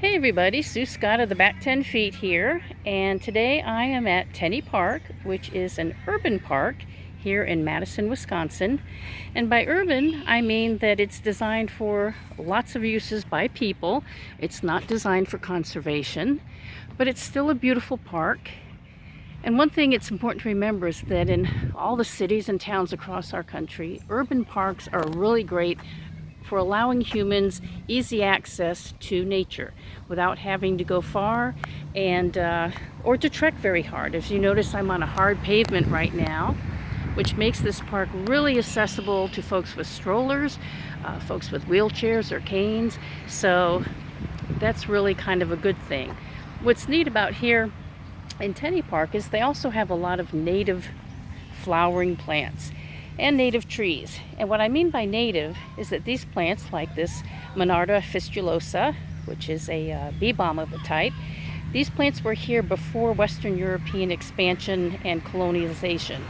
Hey everybody, Sue Scott of the Back 10 Feet here, and today I am at Tenney Park, which is an urban park here in Madison, Wisconsin. And by urban, I mean that it's designed for lots of uses by people. It's not designed for conservation, but it's still a beautiful park. And one thing it's important to remember is that in all the cities and towns across our country, urban parks are really great for allowing humans easy access to nature without having to go far and or to trek very hard. As you notice, I'm on a hard pavement right now, which makes this park really accessible to folks with strollers, folks with wheelchairs or canes. So that's really kind of a good thing. What's neat about here in Tenney Park is they also have a lot of native flowering plants and native trees. And what I mean by native is that these plants, like this Monarda fistulosa, which is a bee balm of a type, these plants were here before Western European expansion and colonialization.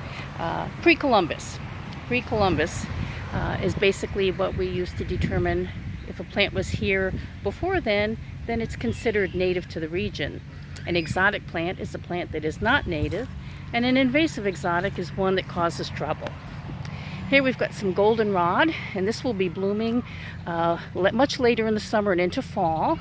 Pre-Columbus. Pre-Columbus is basically what we use to determine if a plant was here before then it's considered native to the region. An exotic plant is a plant that is not native, and an invasive exotic is one that causes trouble. Here we've got some goldenrod, and this will be blooming much later in the summer and into fall,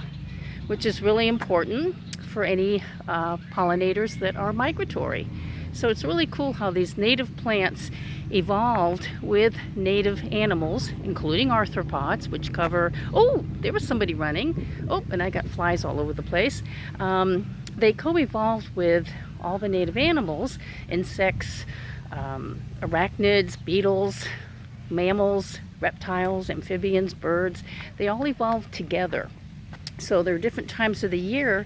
which is really important for any pollinators that are migratory. So it's really cool how these native plants evolved with native animals, including arthropods, which cover, oh, there was somebody running. Oh, and I got flies all over the place. They co-evolved with all the native animals, insects, arachnids, beetles, mammals, reptiles, amphibians, birds. They all evolved together. So there are different times of the year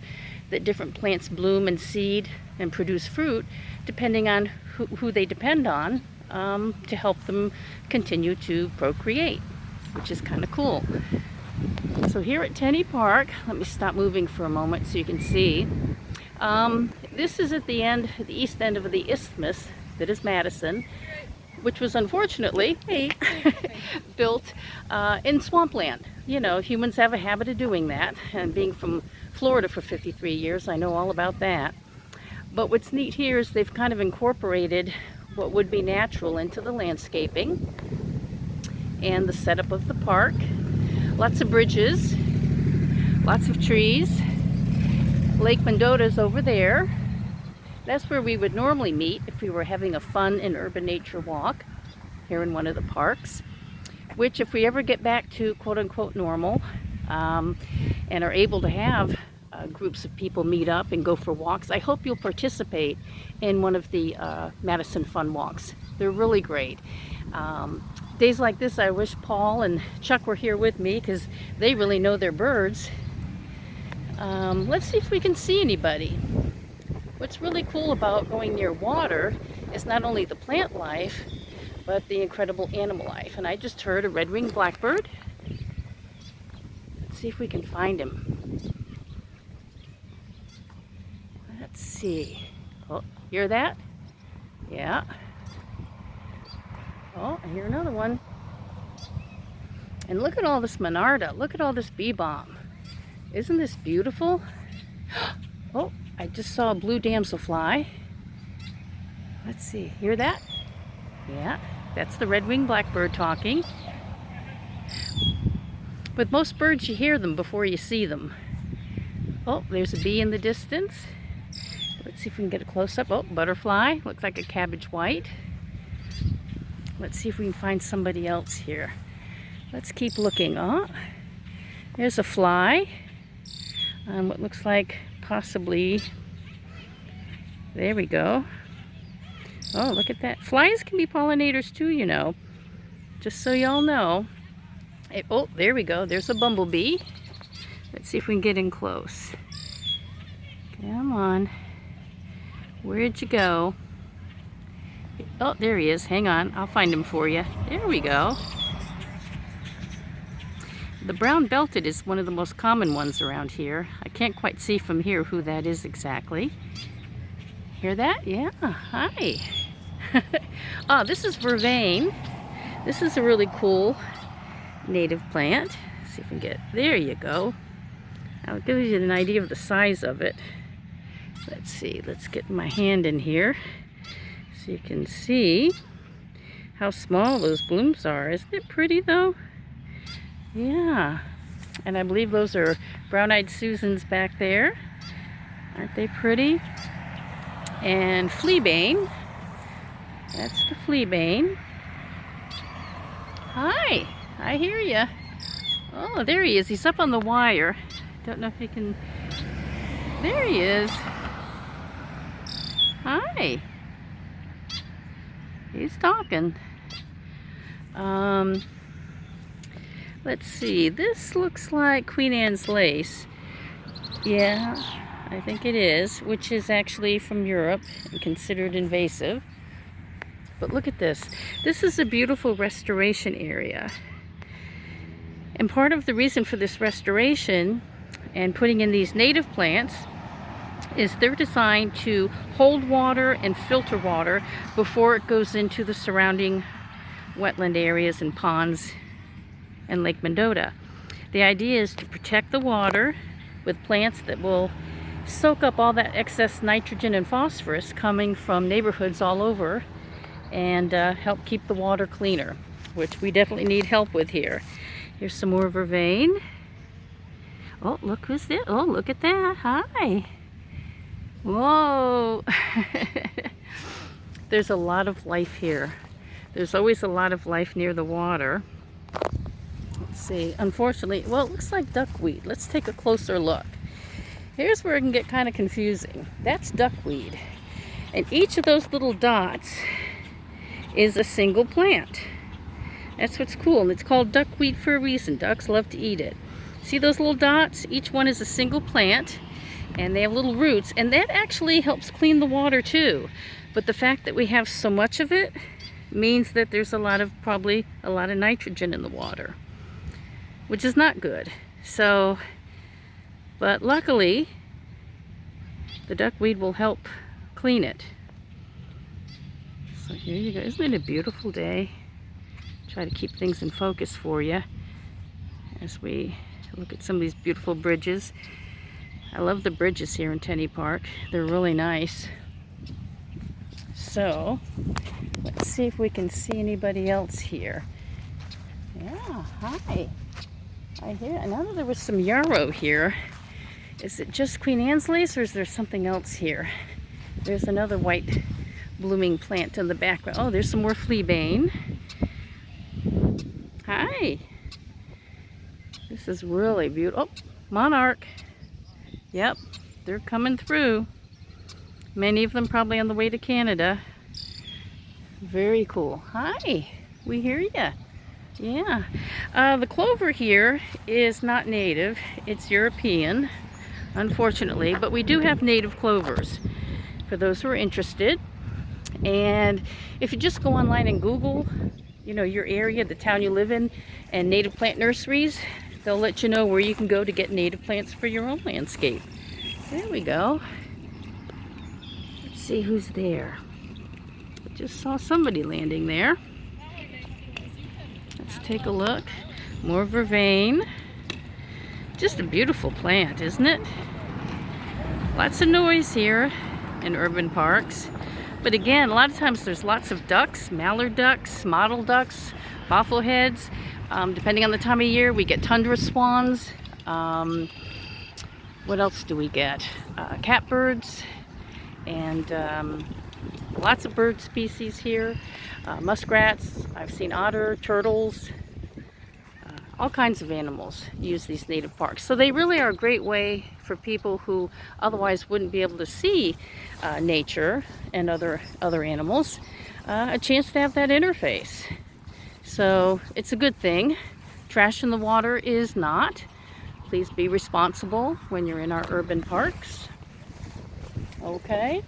that different plants bloom and seed and produce fruit, depending on who they depend on to help them continue to procreate, which is kind of cool. So here at Tenney Park, let me stop moving for a moment so you can see. This is at the east end of the isthmus that is Madison, which was unfortunately built in swampland. You know, humans have a habit of doing that, and being from Florida for 53 years, I know all about that. But what's neat here is they've kind of incorporated what would be natural into the landscaping and the setup of the park. Lots of bridges, lots of trees. Lake Mendota's over there. That's where we would normally meet if we were having a fun and urban nature walk here in one of the parks, which if we ever get back to quote-unquote normal and are able to have groups of people meet up and go for walks, I hope you'll participate in one of the Madison Fun Walks. They're really great. Days like this, I wish Paul and Chuck were here with me because they really know their birds. Let's see if we can see anybody. What's really cool about going near water is not only the plant life, but the incredible animal life. And I just heard a red-winged blackbird. Let's see if we can find him. Let's see. Oh, hear that? Yeah. Oh, I hear another one. And look at all this monarda. Look at all this bee balm. Isn't this beautiful? Oh, I just saw a blue damselfly. Let's see, hear that? Yeah, that's the red-winged blackbird talking. With most birds, you hear them before you see them. Oh, there's a bee in the distance. Let's see if we can get a close-up. Oh, butterfly, looks like a cabbage white. Let's see if we can find somebody else here. Let's keep looking. Oh, there's a fly. What looks like possibly, there we go. Oh, look at that. Flies can be pollinators too, you know. Just so y'all know. Oh, there we go. There's a bumblebee. Let's see if we can get in close. Come on. Where'd you go? Oh, there he is. Hang on. I'll find him for you. There we go. The brown-belted is one of the most common ones around here. I can't quite see from here who that is exactly. Hear that? Yeah, hi. Oh, this is Vervain. This is a really cool native plant. See if we can get, there you go. I'll give you an idea of the size of it. Let's see, let's get my hand in here so you can see how small those blooms are. Isn't it pretty though? Yeah. And I believe those are brown-eyed Susans back there. Aren't they pretty? And fleabane. That's the fleabane. Hi, I hear ya. Oh, there he is. He's up on the wire. Don't know if he can... There he is. Hi. He's talking. Let's see. This looks like Queen Anne's lace. Yeah, I think it is, which is actually from Europe and considered invasive. But look at this. This is a beautiful restoration area. And part of the reason for this restoration and putting in these native plants is they're designed to hold water and filter water before it goes into the surrounding wetland areas and ponds and Lake Mendota. The idea is to protect the water with plants that will soak up all that excess nitrogen and phosphorus coming from neighborhoods all over and help keep the water cleaner, which we definitely need help with here. Here's some more vervain. Oh, look who's there. Oh, look at that. Hi. Whoa. There's a lot of life here. There's always a lot of life near the water. Let's see. Unfortunately, well, it looks like duckweed. Let's take a closer look. Here's where it can get kind of confusing. That's duckweed. And each of those little dots is a single plant. That's what's cool. And it's called duckweed for a reason. Ducks love to eat it. See those little dots? Each one is a single plant. And they have little roots. And that actually helps clean the water too. But the fact that we have so much of it means that there's probably a lot of nitrogen in the water, which is not good. So, but luckily, the duckweed will help clean it. So here you go. Isn't it a beautiful day? Try to keep things in focus for you as we look at some of these beautiful bridges. I love the bridges here in Tenney Park. They're really nice. So, let's see if we can see anybody else here. Yeah, hi. I hear. I know that there was some yarrow here. Is it just Queen Anne's lace or is there something else here? There's another white blooming plant in the background. Oh, there's some more fleabane. Hi. This is really beautiful. Oh, monarch. Yep, they're coming through. Many of them probably on the way to Canada. Very cool. Hi, we hear ya. Yeah. The clover here is not native. It's European, unfortunately, but we do have native clovers for those who are interested. And if you just go online and Google, you know, your area, the town you live in, and native plant nurseries, they'll let you know where you can go to get native plants for your own landscape. There we go. Let's see who's there. I just saw somebody landing there. Let's take a look. More vervain. Just a beautiful plant, isn't it? Lots of noise here in urban parks. But again, a lot of times there's lots of ducks, mallard ducks, mottled ducks, bobbleheads. Depending on the time of year, we get tundra swans. What else do we get? Catbirds and lots of bird species here. Muskrats. I've seen otter, turtles, all kinds of animals use these native parks. So they really are a great way for people who otherwise wouldn't be able to see nature and other animals, a chance to have that interface. So it's a good thing. Trash in the water is not. Please be responsible when you're in our urban parks. Okay.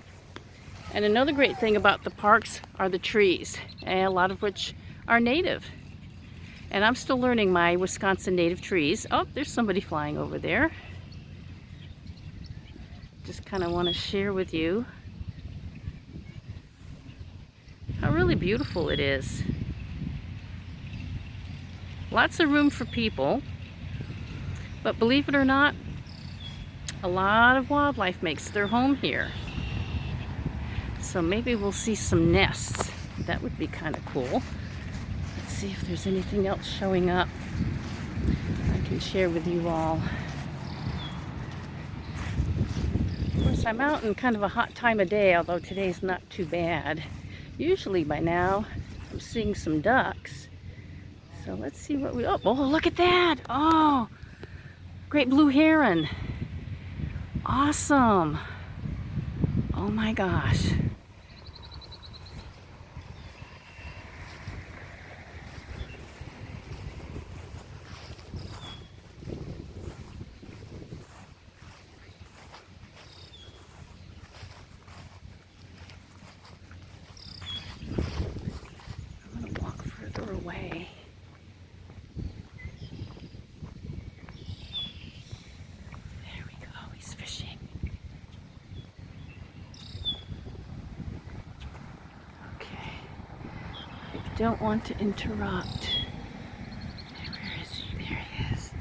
And another great thing about the parks are the trees, a lot of which are native. And I'm still learning my Wisconsin native trees. Oh, there's somebody flying over there. Just kind of want to share with you how really beautiful it is. Lots of room for people, but believe it or not, a lot of wildlife makes their home here. So maybe we'll see some nests. That would be kind of cool. Let's see if there's anything else showing up I can share with you all. Of course, I'm out in kind of a hot time of day, although today's not too bad. Usually by now, I'm seeing some ducks. So let's see what we... Oh, look at that! Oh, great blue heron. Awesome. Oh my gosh. I'm going to walk further away. There we go. He's fishing. Okay. I don't want to interrupt. Where is he? There he is.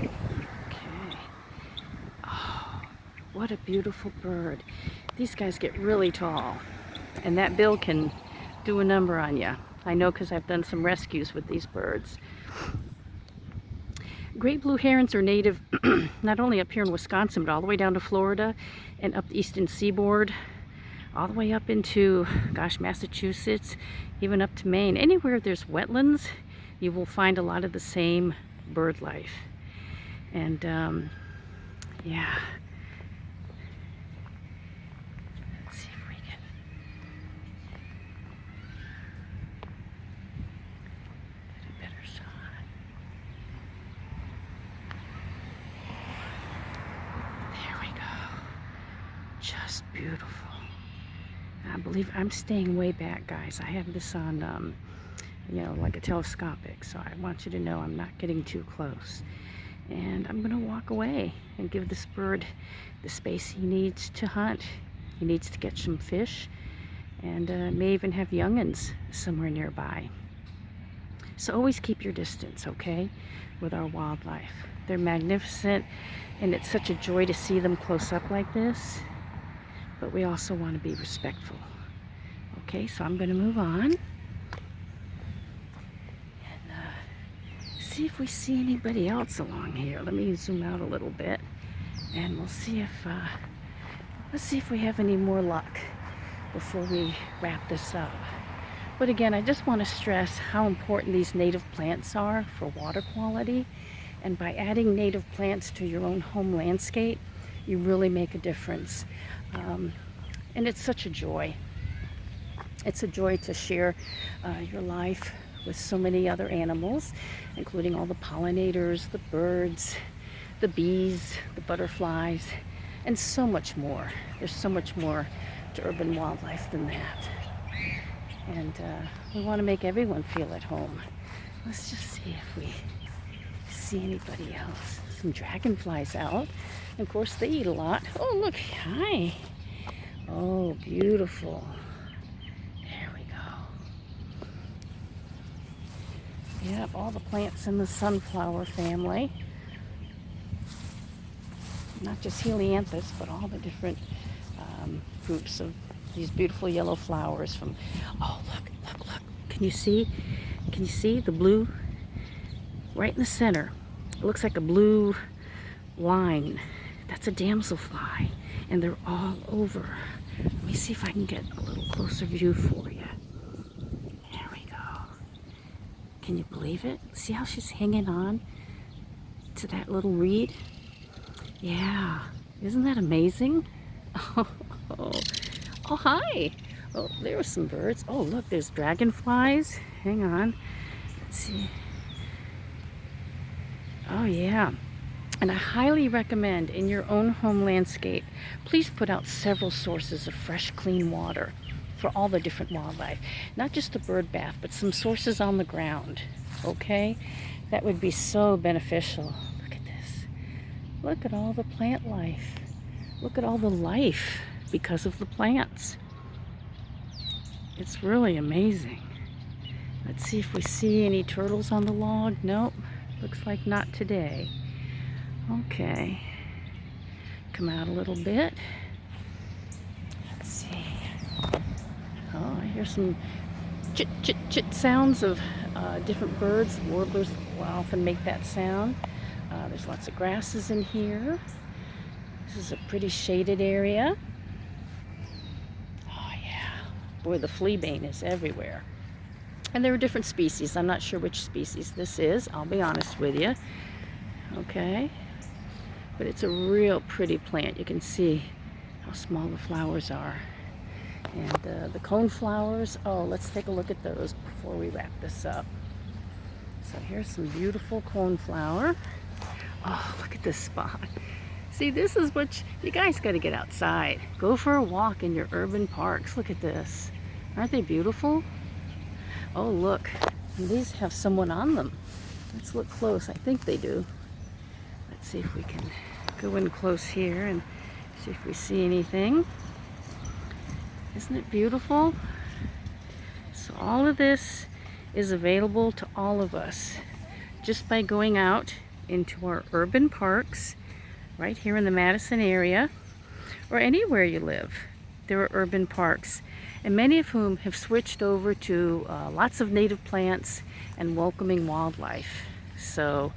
Okay. Oh, what a beautiful bird. These guys get really tall, and that bill can do a number on you. I know because I've done some rescues with these birds. Great blue herons are native not only up here in Wisconsin, but all the way down to Florida and up the eastern seaboard, all the way up into, gosh, Massachusetts, even up to Maine. Anywhere there's wetlands, you will find a lot of the same bird life. And yeah. Let's see if we can get a better shot. There we go. Just beautiful. I believe I'm staying way back, guys. I have this on, you know, like a telescopic, so I want you to know I'm not getting too close. And I'm going to walk away and give this bird the space he needs to hunt. He needs to catch some fish, and may even have young'uns somewhere nearby. So always keep your distance, okay, with our wildlife. They're magnificent, and it's such a joy to see them close up like this. But we also want to be respectful. Okay, so I'm going to move on. And see if we see anybody else along here. Let me zoom out a little bit. And we'll see if, let's see if we have any more luck before we wrap this up. But again, I just want to stress how important these native plants are for water quality. And by adding native plants to your own home landscape, you really make a difference. And it's such a joy. It's a joy to share your life with so many other animals, including all the pollinators, the birds, the bees, the butterflies, and so much more. There's so much more to urban wildlife than that. And we want to make everyone feel at home. Let's just see if we see anybody else. Some dragonflies out. And of course, they eat a lot. Oh, look. Hi. Oh, beautiful. There we go. Yep, all the plants in the sunflower family. Not just helianthus, but all the different groups of these beautiful yellow flowers from... Oh, look. Can you see? Can you see the blue? Right in the center. It looks like a blue line. That's a damselfly. And they're all over. Let me see if I can get a little closer view for you. There we go. Can you believe it? See how she's hanging on to that little reed? Yeah. Isn't that amazing? Oh, hi. Oh, there were some birds. Oh, look, there's dragonflies. Hang on. Let's see. Oh, yeah. And I highly recommend in your own home landscape, please put out several sources of fresh, clean water for all the different wildlife. Not just a bird bath, but some sources on the ground, okay? That would be so beneficial. Look at this. Look at all the plant life. Look at all the life because of the plants. It's really amazing. Let's see if we see any turtles on the log. Nope, looks like not today. Okay, come out a little bit. Let's see. Oh, I hear some chit chit chit sounds of different birds. Warblers will often make that sound. There's lots of grasses in here. This is a pretty shaded area. Oh yeah, boy, the fleabane is everywhere. And there are different species. I'm not sure which species this is, I'll be honest with you. Okay, but it's a real pretty plant. You can see how small the flowers are. And the cone flowers, oh, let's take a look at those before we wrap this up. So here's some beautiful cone flower. Oh, look at this spot. See, this is what you guys got to get outside. Go for a walk in your urban parks. Look at this. Aren't they beautiful? Oh, look. And these have someone on them. Let's look close. I think they do. Let's see if we can go in close here and see if we see anything. Isn't it beautiful? So all of this is available to all of us just by going out into our urban parks right here in the Madison area or anywhere you live. There are urban parks, and many of whom have switched over to lots of native plants and welcoming wildlife. So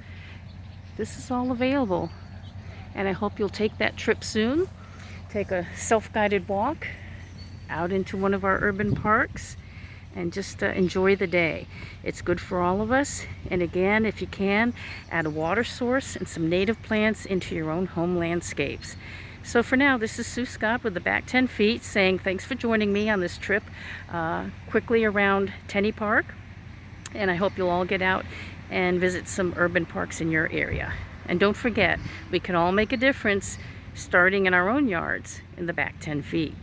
this is all available, and I hope you'll take that trip soon. Take a self-guided walk out into one of our urban parks and just enjoy the day. It's good for all of us. And again, if you can, add a water source and some native plants into your own home landscapes. So for now, this is Sue Scott with the Back 10 Feet saying thanks for joining me on this trip quickly around Tenney Park. And I hope you'll all get out and visit some urban parks in your area. And don't forget, we can all make a difference starting in our own yards in the Back 10 Feet.